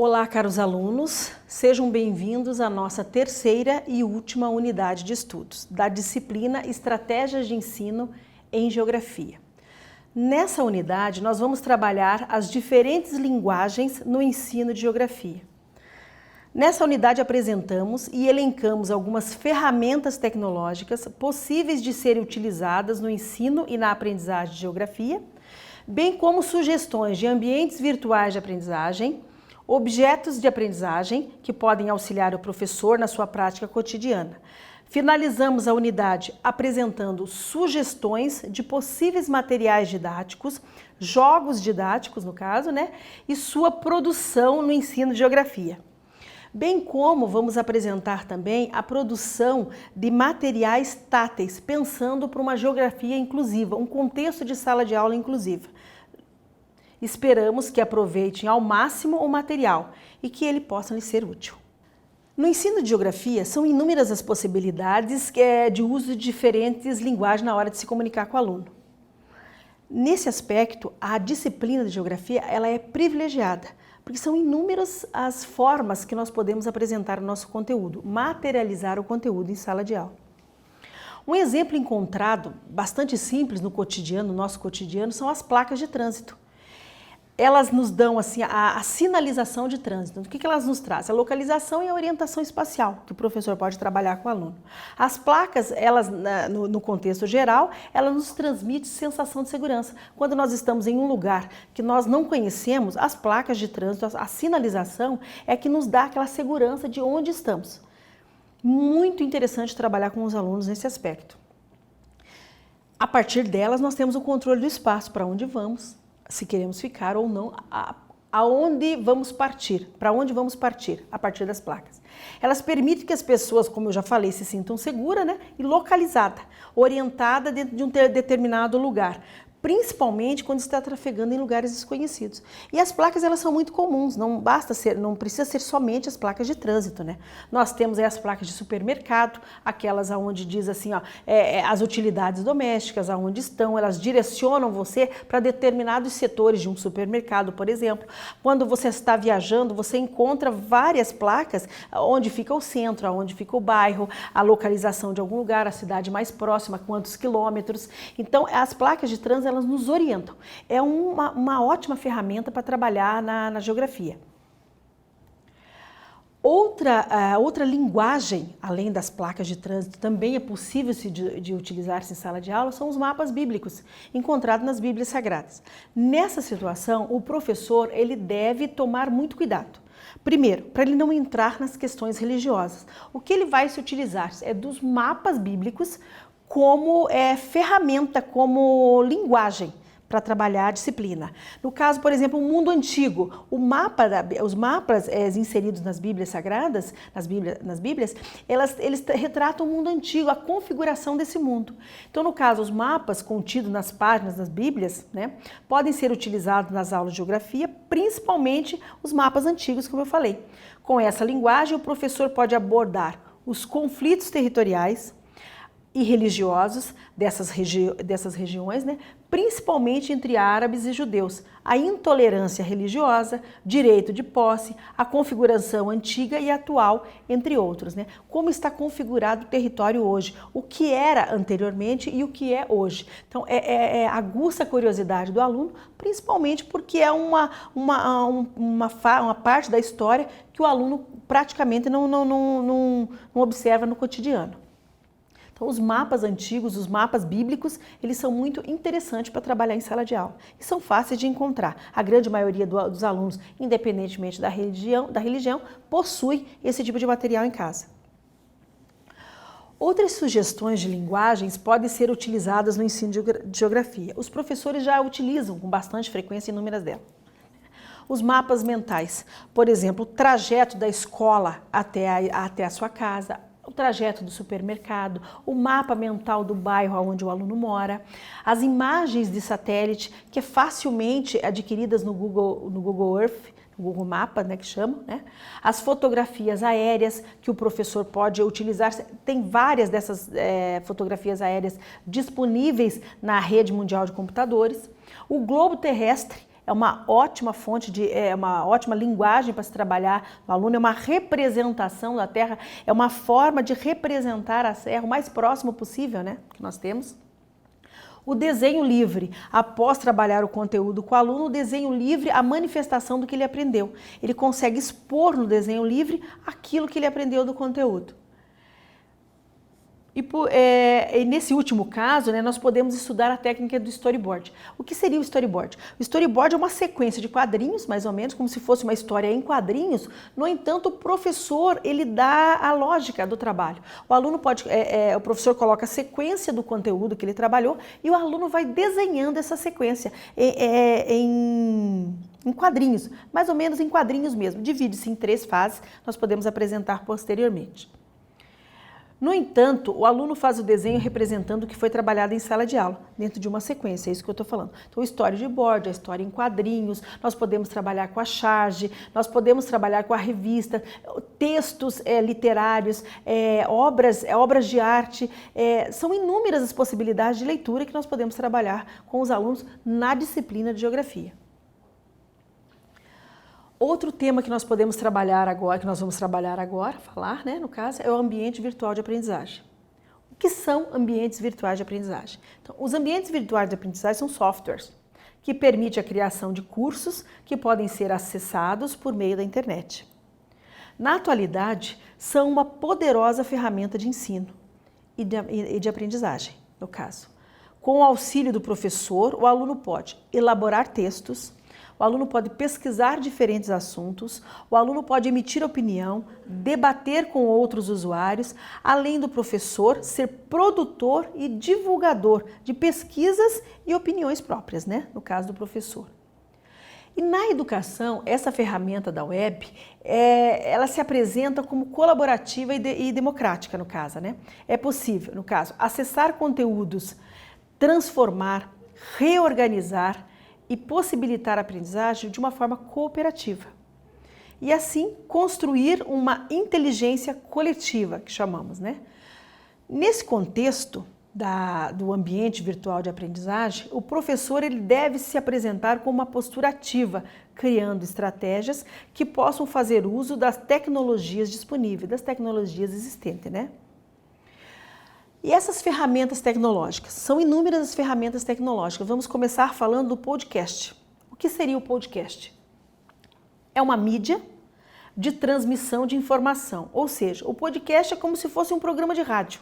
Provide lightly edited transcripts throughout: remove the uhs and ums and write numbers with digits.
Olá, caros alunos, sejam bem-vindos à nossa terceira e última unidade de estudos da disciplina Estratégias de Ensino em Geografia. Nessa unidade, nós vamos trabalhar as diferentes linguagens no ensino de geografia. Nessa unidade apresentamos e elencamos algumas ferramentas tecnológicas possíveis de serem utilizadas no ensino e na aprendizagem de geografia, bem como sugestões de ambientes virtuais de aprendizagem, objetos de aprendizagem que podem auxiliar o professor na sua prática cotidiana. Finalizamos a unidade apresentando sugestões de possíveis materiais didáticos, jogos didáticos no caso, e sua produção no ensino de geografia. Bem como vamos apresentar também a produção de materiais táteis, pensando para uma geografia inclusiva, um contexto de sala de aula inclusiva. Esperamos que aproveitem ao máximo o material e que ele possa lhe ser útil. No ensino de geografia, são inúmeras as possibilidades de uso de diferentes linguagens na hora de se comunicar com o aluno. Nesse aspecto, a disciplina de geografia ela é privilegiada, porque são inúmeras as formas que nós podemos apresentar o nosso conteúdo, materializar o conteúdo em sala de aula. Um exemplo encontrado, bastante simples no cotidiano, no nosso cotidiano, são as placas de trânsito. Elas nos dão assim, a sinalização de trânsito. O que elas nos trazem? A localização e a orientação espacial, que o professor pode trabalhar com o aluno. As placas, elas, no contexto geral, elas nos transmitem sensação de segurança. Quando nós estamos em um lugar que nós não conhecemos, as placas de trânsito, a sinalização é que nos dá aquela segurança de onde estamos. Muito interessante trabalhar com os alunos nesse aspecto. A partir delas, nós temos o controle do espaço, para onde vamos, se queremos ficar ou não, aonde vamos partir, para onde vamos partir a partir das placas. Elas permitem que as pessoas, como eu já falei, se sintam seguras e localizadas, orientadas dentro de um determinado lugar, principalmente quando está trafegando em lugares desconhecidos. E as placas elas são muito comuns, não precisa ser somente as placas de trânsito, Nós temos aí as placas de supermercado, aquelas aonde diz assim, as utilidades domésticas, aonde estão, elas direcionam você para determinados setores de um supermercado, por exemplo. Quando você está viajando, você encontra várias placas onde fica o centro, onde fica o bairro, a localização de algum lugar, a cidade mais próxima, quantos quilômetros. Então, as placas de trânsito elas nos orientam. É uma ótima ferramenta para trabalhar na geografia. Outra linguagem, além das placas de trânsito, também é possível de utilizar-se em sala de aula, são os mapas bíblicos, encontrados nas Bíblias Sagradas. Nessa situação, o professor ele deve tomar muito cuidado. Primeiro, para ele não entrar nas questões religiosas. O que ele vai se utilizar é dos mapas bíblicos como ferramenta, como linguagem para trabalhar a disciplina. No caso, por exemplo, o mundo antigo, os mapas inseridos nas Bíblias Sagradas, nas Bíblias, eles retratam o mundo antigo, a configuração desse mundo. Então, no caso, os mapas contidos nas páginas das Bíblias, podem ser utilizados nas aulas de geografia, principalmente os mapas antigos, como eu falei. Com essa linguagem, o professor pode abordar os conflitos territoriais e religiosos dessas regiões, principalmente entre árabes e judeus, a intolerância religiosa, direito de posse, a configuração antiga e atual, entre outros. Como está configurado o território hoje, o que era anteriormente e o que é hoje. Então, aguça a curiosidade do aluno, principalmente porque é uma parte da história que o aluno praticamente não observa no cotidiano. Então, os mapas antigos, os mapas bíblicos, eles são muito interessantes para trabalhar em sala de aula e são fáceis de encontrar. A grande maioria dos alunos, independentemente da religião, possui esse tipo de material em casa. Outras sugestões de linguagens podem ser utilizadas no ensino de geografia. Os professores já utilizam com bastante frequência inúmeras delas. Os mapas mentais, por exemplo, o trajeto da escola até a sua casa, o trajeto do supermercado, o mapa mental do bairro onde o aluno mora, as imagens de satélite que é facilmente adquiridas no Google Earth, no Google Mapa, que chamam, as fotografias aéreas que o professor pode utilizar, tem várias dessas fotografias aéreas disponíveis na rede mundial de computadores, o globo terrestre, é uma ótima fonte é uma ótima linguagem para se trabalhar no aluno, é uma representação da Terra, é uma forma de representar a Serra o mais próximo possível, né, que nós temos. O desenho livre, após trabalhar o conteúdo com o aluno, o desenho livre, a manifestação do que ele aprendeu. Ele consegue expor no desenho livre aquilo que ele aprendeu do conteúdo. E nesse último caso, né, nós podemos estudar a técnica do storyboard. O que seria o storyboard? O storyboard é uma sequência de quadrinhos, mais ou menos, como se fosse uma história em quadrinhos. No entanto, o professor, ele dá a lógica do trabalho. O aluno o professor coloca a sequência do conteúdo que ele trabalhou e o aluno vai desenhando essa sequência em quadrinhos, mais ou menos em quadrinhos mesmo. Divide-se em 3 fases, nós podemos apresentar posteriormente. No entanto, o aluno faz o desenho representando o que foi trabalhado em sala de aula, dentro de uma sequência, é isso que eu estou falando. Então, o storyboard, a história em quadrinhos, nós podemos trabalhar com a charge, nós podemos trabalhar com a revista, textos literários, obras de arte, são inúmeras as possibilidades de leitura que nós podemos trabalhar com os alunos na disciplina de Geografia. Outro tema que nós podemos trabalhar agora, que nós vamos trabalhar agora, falar, né, no caso, é o ambiente virtual de aprendizagem. O que são ambientes virtuais de aprendizagem? Então, os ambientes virtuais de aprendizagem são softwares que permitem a criação de cursos que podem ser acessados por meio da internet. Na atualidade, são uma poderosa ferramenta de ensino e de aprendizagem, no caso. Com o auxílio do professor, o aluno pode elaborar textos, o aluno pode pesquisar diferentes assuntos, o aluno pode emitir opinião, debater com outros usuários, além do professor ser produtor e divulgador de pesquisas e opiniões próprias, né? No caso do professor. E na educação, essa ferramenta da web, ela se apresenta como colaborativa e democrática, no caso, né? É possível, no caso, acessar conteúdos, transformar, reorganizar e possibilitar a aprendizagem de uma forma cooperativa. E assim construir uma inteligência coletiva, que chamamos, né? Nesse contexto do ambiente virtual de aprendizagem, o professor ele deve se apresentar com uma postura ativa, criando estratégias que possam fazer uso das tecnologias disponíveis, das tecnologias existentes, né? E essas ferramentas tecnológicas? São inúmeras as ferramentas tecnológicas. Vamos começar falando do podcast. O que seria o podcast? É uma mídia de transmissão de informação, ou seja, o podcast é como se fosse um programa de rádio.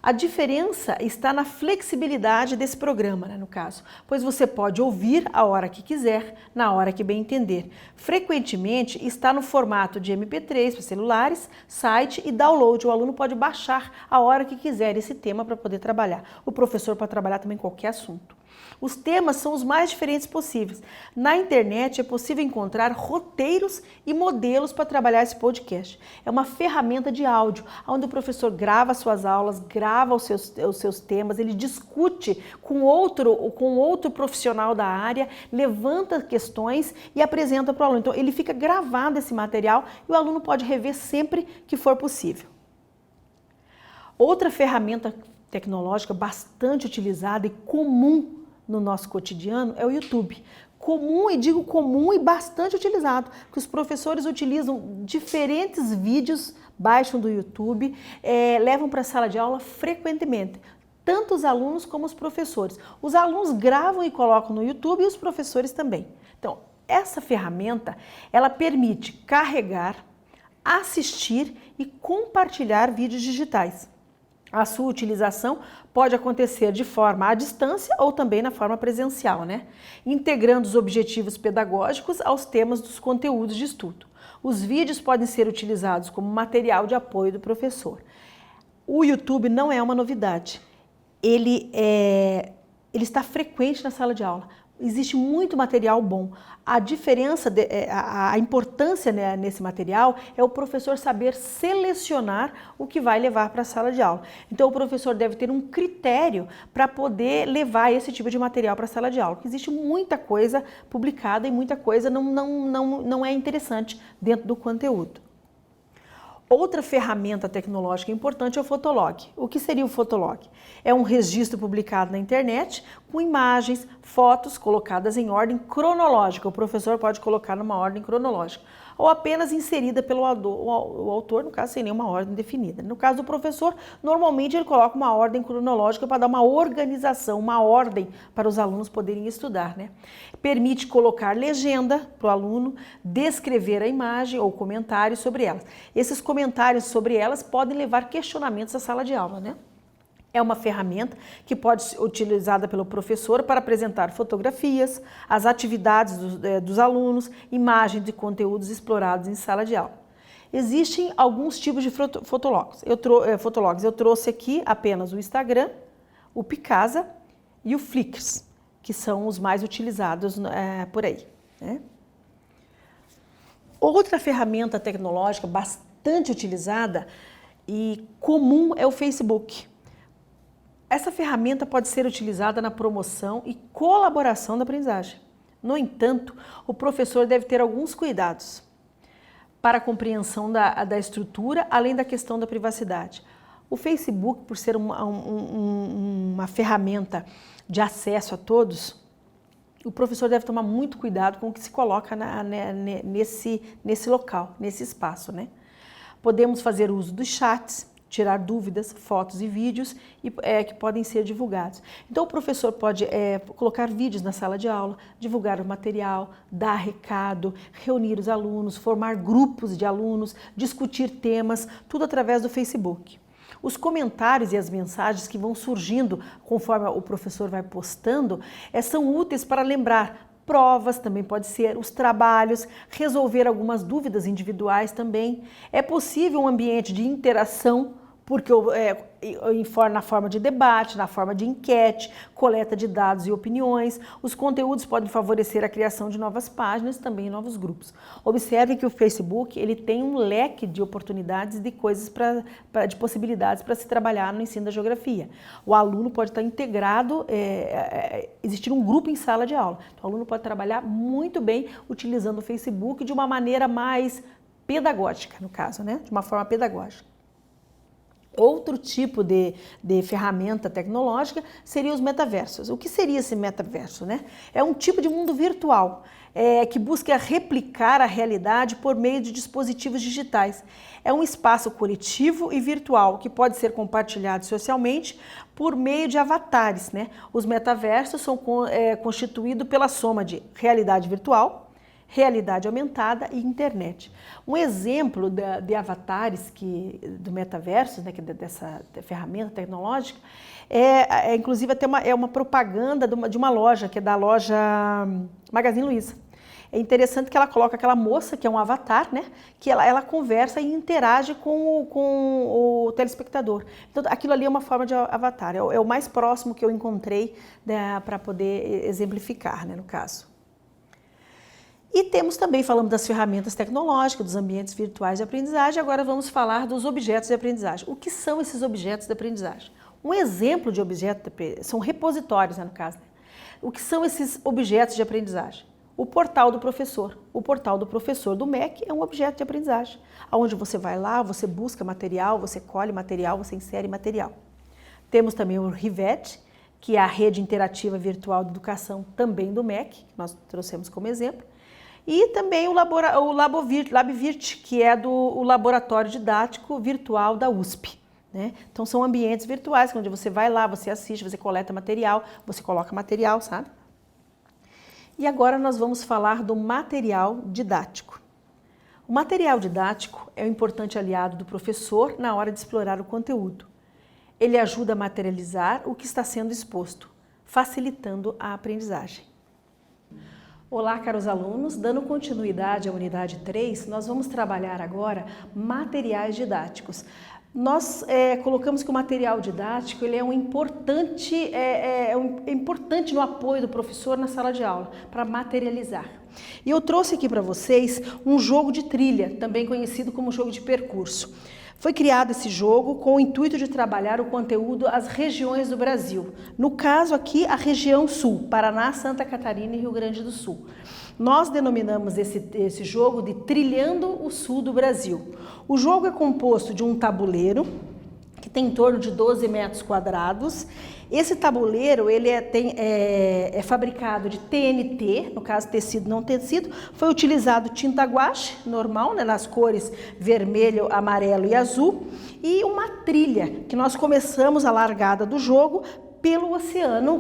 A diferença está na flexibilidade desse programa, né, no caso, pois você pode ouvir a hora que quiser, na hora que bem entender. Frequentemente está no formato de MP3 para celulares, site e download. O aluno pode baixar a hora que quiser esse tema para poder trabalhar. O professor pode trabalhar também qualquer assunto. Os temas são os mais diferentes possíveis. Na internet é possível encontrar roteiros e modelos para trabalhar esse podcast. É uma ferramenta de áudio, onde o professor grava suas aulas, grava os seus temas, ele discute com outro profissional da área, levanta questões e apresenta para o aluno. Então, ele fica gravado esse material e o aluno pode rever sempre que for possível. Outra ferramenta tecnológica bastante utilizada e comum no nosso cotidiano é o YouTube. Comum, e digo comum e bastante utilizado, porque os professores utilizam diferentes vídeos, baixam do YouTube, levam para a sala de aula frequentemente, tanto os alunos como os professores. Os alunos gravam e colocam no YouTube e os professores também. Então, essa ferramenta, ela permite carregar, assistir e compartilhar vídeos digitais. A sua utilização pode acontecer de forma à distância ou também na forma presencial, né? Integrando os objetivos pedagógicos aos temas dos conteúdos de estudo. Os vídeos podem ser utilizados como material de apoio do professor. O YouTube não é uma novidade. Ele está frequente na sala de aula. Existe muito material bom. A diferença, a importância, né, nesse material é o professor saber selecionar o que vai levar para a sala de aula. Então, o professor deve ter um critério para poder levar esse tipo de material para a sala de aula. Existe muita coisa publicada e muita coisa não é interessante dentro do conteúdo. Outra ferramenta tecnológica importante é o Fotolog. O que seria o Fotolog? É um registro publicado na internet com imagens, fotos colocadas em ordem cronológica. O professor pode colocar numa ordem cronológica ou apenas inserida pelo autor, no caso, sem nenhuma ordem definida. No caso do professor, normalmente ele coloca uma ordem cronológica para dar uma organização, uma ordem para os alunos poderem estudar, né? Permite colocar legenda para o aluno, descrever a imagem ou comentários sobre elas. Esses comentários sobre elas podem levar questionamentos à sala de aula, né? É uma ferramenta que pode ser utilizada pelo professor para apresentar fotografias, as atividades dos alunos, imagens de conteúdos explorados em sala de aula. Existem alguns tipos de fotologs. Eu trouxe aqui apenas o Instagram, o Picasa e o Flickr, que são os mais utilizados por aí, né? Outra ferramenta tecnológica bastante utilizada e comum é o Facebook. Essa ferramenta pode ser utilizada na promoção e colaboração da aprendizagem. No entanto, o professor deve ter alguns cuidados para a compreensão da estrutura, além da questão da privacidade. O Facebook, por ser uma ferramenta de acesso a todos, o professor deve tomar muito cuidado com o que se coloca nesse local, nesse espaço, né? Podemos fazer uso dos chats, tirar dúvidas, fotos e vídeos que podem ser divulgados. Então o professor pode colocar vídeos na sala de aula, divulgar o material, dar recado, reunir os alunos, formar grupos de alunos, discutir temas, tudo através do Facebook. Os comentários e as mensagens que vão surgindo conforme o professor vai postando são úteis para lembrar provas, também pode ser, os trabalhos, resolver algumas dúvidas individuais também. É possível um ambiente de interação, porque na forma de debate, na forma de enquete, coleta de dados e opiniões. Os conteúdos podem favorecer a criação de novas páginas, também novos grupos. Observe que o Facebook ele tem um leque de oportunidades, de coisas de possibilidades para se trabalhar no ensino da geografia. O aluno pode estar integrado, existir um grupo em sala de aula. Então, o aluno pode trabalhar muito bem utilizando o Facebook de uma maneira mais pedagógica, no caso, né? De uma forma pedagógica. Outro tipo de ferramenta tecnológica seria os metaversos. O que seria esse metaverso, né? É um tipo de mundo virtual que busca replicar a realidade por meio de dispositivos digitais. É um espaço coletivo e virtual que pode ser compartilhado socialmente por meio de avatares, né? Os metaversos são constituídos pela soma de realidade virtual, realidade aumentada e internet. Um exemplo de avatares do metaverso, né, dessa ferramenta tecnológica, inclusive até uma propaganda de uma loja, que é da loja Magazine Luiza. É interessante que ela coloca aquela moça, que é um avatar, né, que ela conversa e interage com o telespectador. Então, aquilo ali é uma forma de avatar, é o mais próximo que eu encontrei, né, para poder exemplificar, né, no caso. E temos também, falamos das ferramentas tecnológicas, dos ambientes virtuais de aprendizagem, agora vamos falar dos objetos de aprendizagem. O que são esses objetos de aprendizagem? Um exemplo de objeto são repositórios, né, no caso. O que são esses objetos de aprendizagem? O portal do professor. O portal do professor do MEC é um objeto de aprendizagem, onde você vai lá, você busca material, você colhe material, você insere material. Temos também o Rivet, que é a rede interativa virtual de educação também do MEC, que nós trouxemos como exemplo. E também o LabVirt, que é o laboratório didático virtual da USP, né? Então são ambientes virtuais, onde você vai lá, você assiste, você coleta material, você coloca material, sabe? E agora nós vamos falar do material didático. O material didático é um importante aliado do professor na hora de explorar o conteúdo. Ele ajuda a materializar o que está sendo exposto, facilitando a aprendizagem. Olá, caros alunos, dando continuidade à unidade 3, nós vamos trabalhar agora materiais didáticos. Nós colocamos que o material didático ele é importante no apoio do professor na sala de aula, para materializar. E eu trouxe aqui para vocês um jogo de trilha, também conhecido como jogo de percurso. Foi criado esse jogo com o intuito de trabalhar o conteúdo às regiões do Brasil. No caso aqui, a região sul, Paraná, Santa Catarina e Rio Grande do Sul. Nós denominamos esse jogo de Trilhando o Sul do Brasil. O jogo é composto de um tabuleiro, que tem em torno de 12 metros quadrados. Esse tabuleiro ele é fabricado de TNT, no caso tecido não tecido, foi utilizado tinta guache, normal, né, nas cores vermelho, amarelo e azul, e uma trilha, que nós começamos a largada do jogo pelo oceano,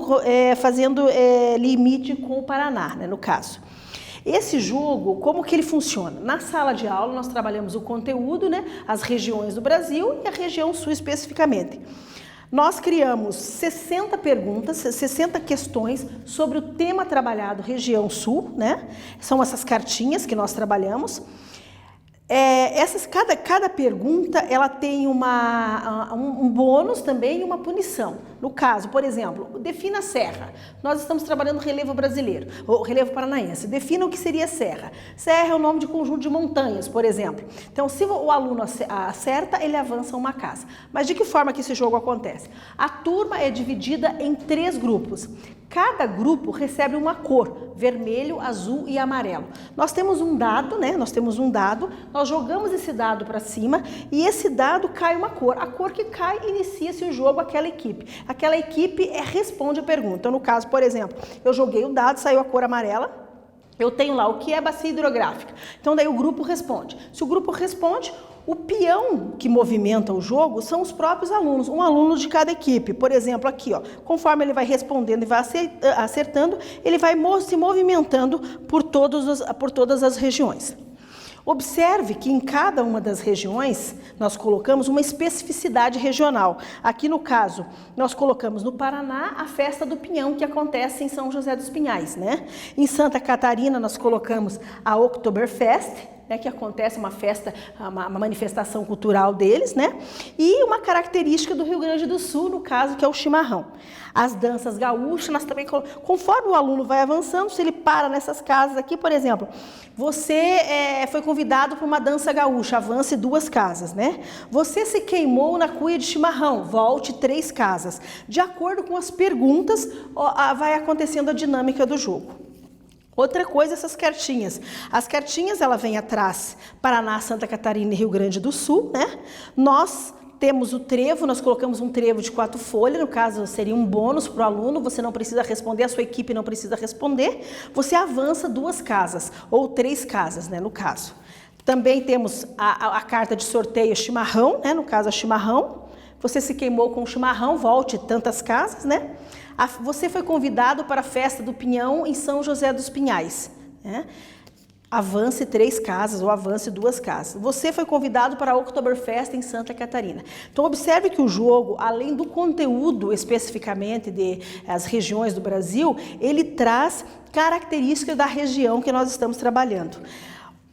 fazendo limite com o Paraná, né, no caso. Esse jogo, como que ele funciona? Na sala de aula nós trabalhamos o conteúdo, né, as regiões do Brasil e a região sul especificamente. Nós criamos 60 perguntas, 60 questões sobre o tema trabalhado região sul, né? São essas cartinhas que nós trabalhamos. Cada pergunta ela tem um bônus também e uma punição. No caso, por exemplo, defina a serra. Nós estamos trabalhando relevo brasileiro, ou relevo paranaense. Defina o que seria serra. Serra é o nome de conjunto de montanhas, por exemplo. Então, se o aluno acerta, ele avança uma casa. Mas de que forma que esse jogo acontece? A turma é dividida em 3 grupos. Cada grupo recebe uma cor, vermelho, azul e amarelo. Nós temos um dado, né? Nós jogamos esse dado para cima e esse dado cai uma cor. A cor que cai, inicia-se o jogo, aquela equipe. Aquela equipe responde a pergunta. Então, no caso, por exemplo, eu joguei o dado, saiu a cor amarela. Eu tenho lá o que é bacia hidrográfica. Então, daí o grupo responde. Se o grupo responde, o peão que movimenta o jogo são os próprios alunos, um aluno de cada equipe. Por exemplo, aqui, ó, conforme ele vai respondendo e vai acertando, ele vai se movimentando por todas as regiões. Observe que em cada uma das regiões nós colocamos uma especificidade regional. Aqui no caso, nós colocamos no Paraná a festa do Pinhão, que acontece em São José dos Pinhais, né? Em Santa Catarina nós colocamos a Oktoberfest, né, que acontece uma festa, uma manifestação cultural deles, né? E uma característica do Rio Grande do Sul, no caso, que é o chimarrão. As danças gaúchas, nós também, conforme o aluno vai avançando, se ele para nessas casas aqui, por exemplo, você foi convidado para uma dança gaúcha, avance 2 casas, né? Você se queimou na cuia de chimarrão, volte 3 casas. De acordo com as perguntas, vai acontecendo a dinâmica do jogo. Outra coisa, essas cartinhas. As cartinhas, ela vem atrás, Paraná, Santa Catarina e Rio Grande do Sul, né? Nós temos o trevo, nós colocamos um trevo de 4 folhas, no caso seria um bônus para o aluno, você não precisa responder, a sua equipe não precisa responder, você avança 2 casas, ou 3 casas, né, no caso. Também temos a carta de sorteio chimarrão, né, no caso a chimarrão, você se queimou com o chimarrão, volte tantas casas, né? Você foi convidado para a festa do Pinhão em São José dos Pinhais, né? Avance 3 casas ou avance 2 casas. Você foi convidado para a Oktoberfest em Santa Catarina. Então, observe que o jogo, além do conteúdo especificamente das regiões do Brasil, ele traz características da região que nós estamos trabalhando.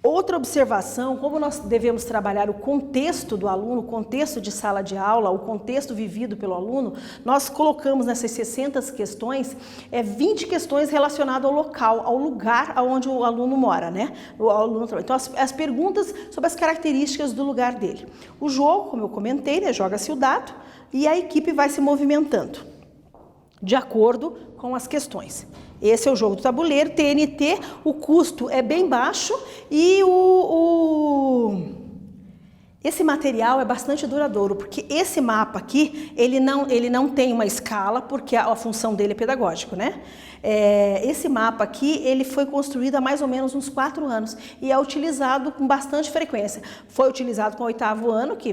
Outra observação, como nós devemos trabalhar o contexto do aluno, o contexto de sala de aula, o contexto vivido pelo aluno, nós colocamos nessas 60 questões, 20 questões relacionadas ao local, ao lugar onde o aluno mora, né? O aluno trabalha. Então, as perguntas sobre as características do lugar dele. O jogo, como eu comentei, né, joga-se o dado e a equipe vai se movimentando de acordo com as questões. Esse é o jogo do tabuleiro, TNT, o custo é bem baixo e esse material é bastante duradouro, porque esse mapa aqui, ele não tem uma escala, porque a função dele é pedagógico, né? Esse mapa aqui, ele foi construído há mais ou menos uns 4 anos e é utilizado com bastante frequência. Foi utilizado com o 8º ano, que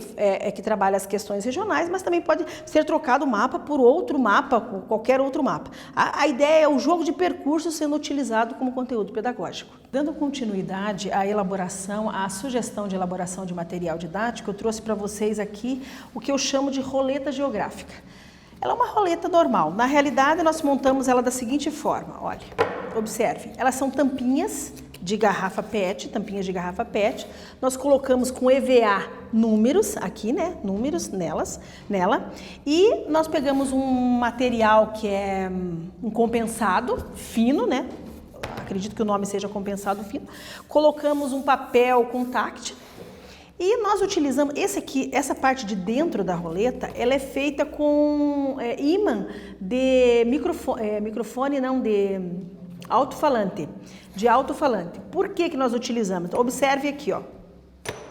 trabalha as questões regionais, mas também pode ser trocado o mapa por outro mapa, por qualquer outro mapa. A ideia é o jogo de percurso sendo utilizado como conteúdo pedagógico. Dando continuidade à elaboração, à sugestão de elaboração de material didático, eu trouxe para vocês aqui o que eu chamo de roleta geográfica. Ela é uma roleta normal. Na realidade, nós montamos ela da seguinte forma. Olha, observe. Elas são tampinhas de garrafa PET, Nós colocamos com EVA números aqui, né? Números nela. E nós pegamos um material que é um compensado fino, né? Acredito que o nome seja compensado fino. Colocamos um papel contact. E nós utilizamos, essa parte de dentro da roleta, ela é feita com ímã de microfone, não, de alto-falante, Por que nós utilizamos? Então, observe aqui, ó.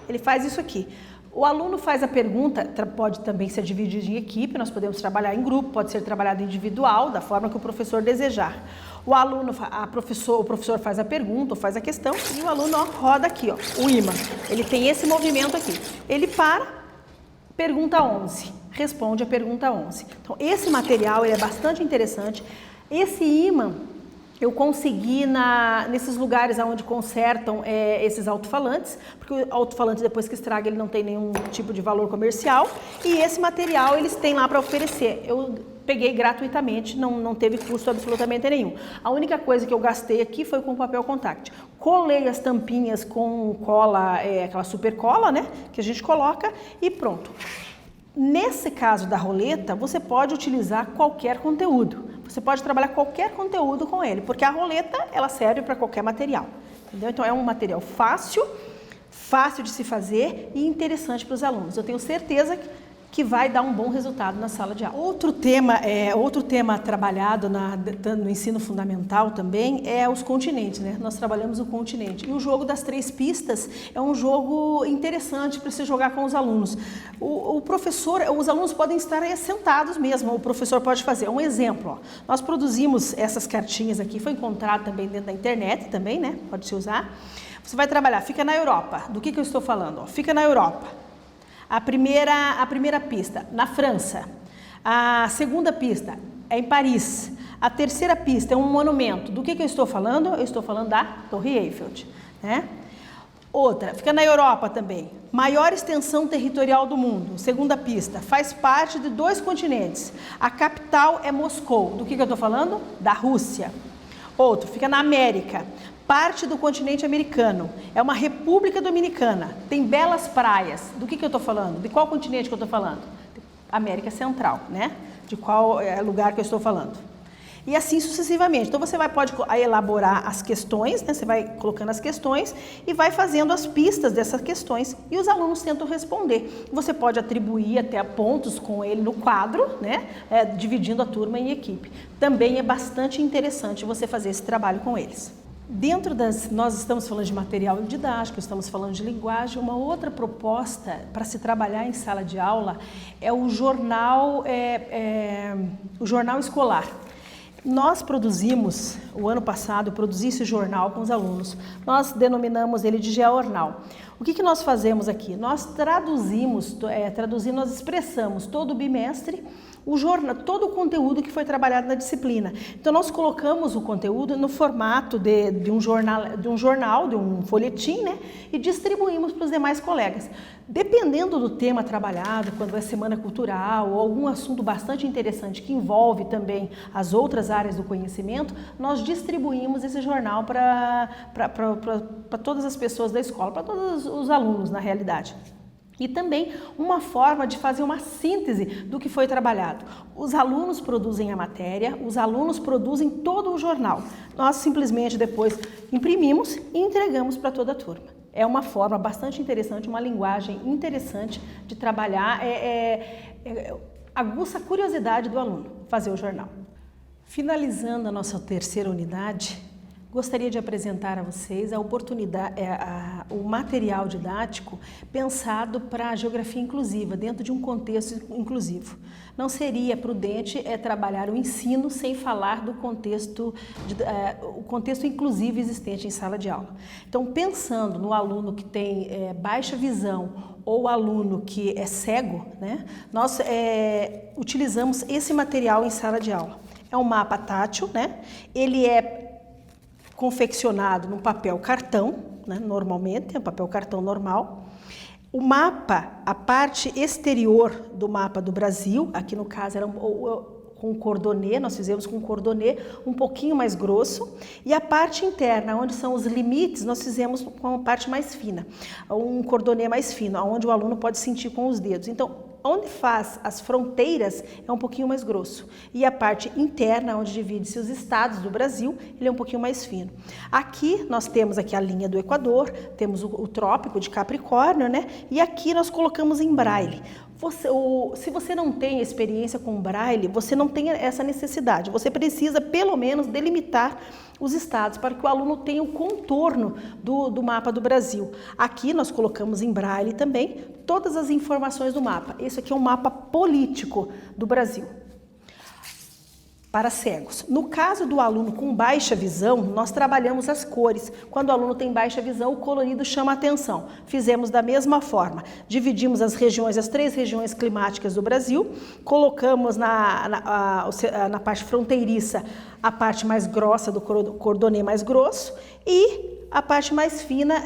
Ele faz isso aqui. O aluno faz a pergunta, pode também ser dividido em equipe, nós podemos trabalhar em grupo, pode ser trabalhado individual, da forma que o professor desejar. O professor faz a pergunta, ou faz a questão, e o aluno, ó, roda aqui, ó, o ímã. Ele tem esse movimento aqui. Ele para, pergunta 11, responde a pergunta 11. Então, esse material ele é bastante interessante. Esse ímã eu consegui nesses lugares onde consertam esses alto-falantes, porque o alto-falante depois que estraga ele não tem nenhum tipo de valor comercial, e esse material eles têm lá para oferecer. Eu peguei gratuitamente, não teve custo absolutamente nenhum. A única coisa que eu gastei aqui foi com papel contact. Colei as tampinhas com cola, aquela super cola, né, que a gente coloca e pronto. Nesse caso da roleta, você pode utilizar qualquer conteúdo. Você pode trabalhar qualquer conteúdo com ele, porque a roleta, ela serve para qualquer material, entendeu? Então, é um material fácil de se fazer e interessante para os alunos. Eu tenho certeza que vai dar um bom resultado na sala de aula. Outro tema trabalhado no ensino fundamental também é os continentes, né? Nós trabalhamos o continente. E o jogo das 3 pistas é um jogo interessante para se jogar com os alunos. Os alunos podem estar aí sentados mesmo, o professor pode fazer. Um exemplo, ó, nós produzimos essas cartinhas aqui, foi encontrado também dentro da internet também, né? Pode se usar. Você vai trabalhar, fica na Europa. Do que eu estou falando? Ó, fica na Europa. A primeira pista, na França. A segunda pista é em Paris. A terceira pista é um monumento. Do que eu estou falando? Eu estou falando da Torre Eiffel, né? Outra, fica na Europa também. Maior extensão territorial do mundo. Segunda pista, faz parte de 2 continentes. A capital é Moscou. Do que eu estou falando? Da Rússia. Outro, fica na América. Parte do continente americano, é uma república dominicana, tem belas praias. Do que eu estou falando? De qual continente que eu estou falando? América Central, né? De qual lugar que eu estou falando. E assim sucessivamente. Então você pode elaborar as questões, né? Você vai colocando as questões e vai fazendo as pistas dessas questões e os alunos tentam responder. Você pode atribuir até pontos com ele no quadro, né? Dividindo a turma em equipe. Também é bastante interessante você fazer esse trabalho com eles. Nós estamos falando de material didático, estamos falando de linguagem. Uma outra proposta para se trabalhar em sala de aula é o jornal escolar. Nós produzimos, o ano passado, eu produzi esse jornal com os alunos. Nós denominamos ele de Geornal. O que nós fazemos aqui? Nós nós expressamos todo o bimestre todo o conteúdo que foi trabalhado na disciplina. Então, nós colocamos o conteúdo no formato de um jornal, de um folhetim, né? E distribuímos para os demais colegas. Dependendo do tema trabalhado, quando é semana cultural ou algum assunto bastante interessante que envolve também as outras áreas do conhecimento, nós distribuímos esse jornal para todas as pessoas da escola, para todos os alunos, na realidade. E também uma forma de fazer uma síntese do que foi trabalhado. Os alunos produzem a matéria, os alunos produzem todo o jornal. Nós simplesmente depois imprimimos e entregamos para toda a turma. É uma forma bastante interessante, uma linguagem interessante de trabalhar, aguça a curiosidade do aluno fazer o jornal. Finalizando a nossa terceira unidade, gostaria de apresentar a vocês o material didático pensado para a geografia inclusiva, dentro de um contexto inclusivo. Não seria prudente trabalhar o ensino sem falar do contexto inclusivo existente em sala de aula. Então, pensando no aluno que tem baixa visão ou aluno que é cego, né, nós utilizamos esse material em sala de aula. É um mapa tátil, né? Ele é confeccionado no papel cartão, né? Normalmente é um papel cartão normal. O mapa, a parte exterior do mapa do Brasil, aqui no caso era com cordonê, nós fizemos com cordonê um pouquinho mais grosso, e a parte interna, onde são os limites, nós fizemos com a parte mais fina, um cordonê mais fino, onde o aluno pode sentir com os dedos. Então, Onde faz as fronteiras é um pouquinho mais grosso. E a parte interna, onde divide-se os estados do Brasil, ele é um pouquinho mais fino. Aqui nós temos aqui a linha do Equador, temos o trópico de Capricórnio, né? E aqui nós colocamos em braille. Se você não tem experiência com braille, você não tem essa necessidade. Você precisa, pelo menos, delimitar os estados para que o aluno tenha o contorno do mapa do Brasil. Aqui nós colocamos em braille também todas as informações do mapa. Esse aqui é um mapa político do Brasil para cegos. No caso do aluno com baixa visão, nós trabalhamos as cores. Quando o aluno tem baixa visão, o colorido chama a atenção. Fizemos da mesma forma. Dividimos as regiões, as 3 regiões climáticas do Brasil, colocamos na parte fronteiriça a parte mais grossa do cordonê mais grosso e a parte mais fina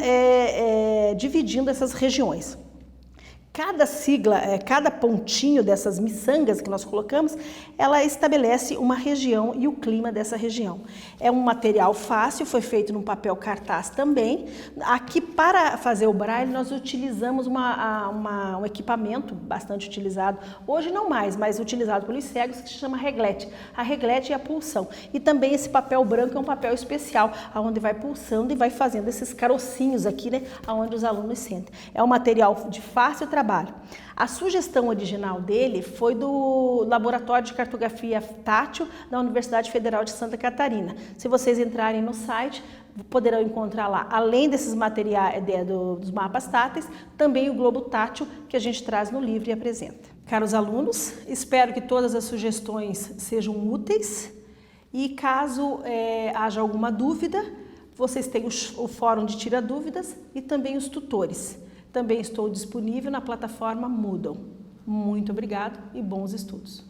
dividindo essas regiões. Cada sigla, cada pontinho dessas miçangas que nós colocamos, ela estabelece uma região e o clima dessa região. É um material fácil, foi feito num papel cartaz também. Aqui, para fazer o braille, nós utilizamos um equipamento bastante utilizado, hoje não mais, mas utilizado pelos cegos, que se chama reglete. A reglete e a pulsão. E também esse papel branco é um papel especial, onde vai pulsando e vai fazendo esses carocinhos aqui, né, onde os alunos sentem. É um material de fácil trabalho. A sugestão original dele foi do Laboratório de Cartografia Tátil da Universidade Federal de Santa Catarina. Se vocês entrarem no site, poderão encontrar lá, além desses materiais dos mapas táteis, também o globo tátil que a gente traz no livro e apresenta. Caros alunos, espero que todas as sugestões sejam úteis e caso haja alguma dúvida, vocês têm o fórum de tira dúvidas e também os tutores. Também estou disponível na plataforma Moodle. Muito obrigado e bons estudos!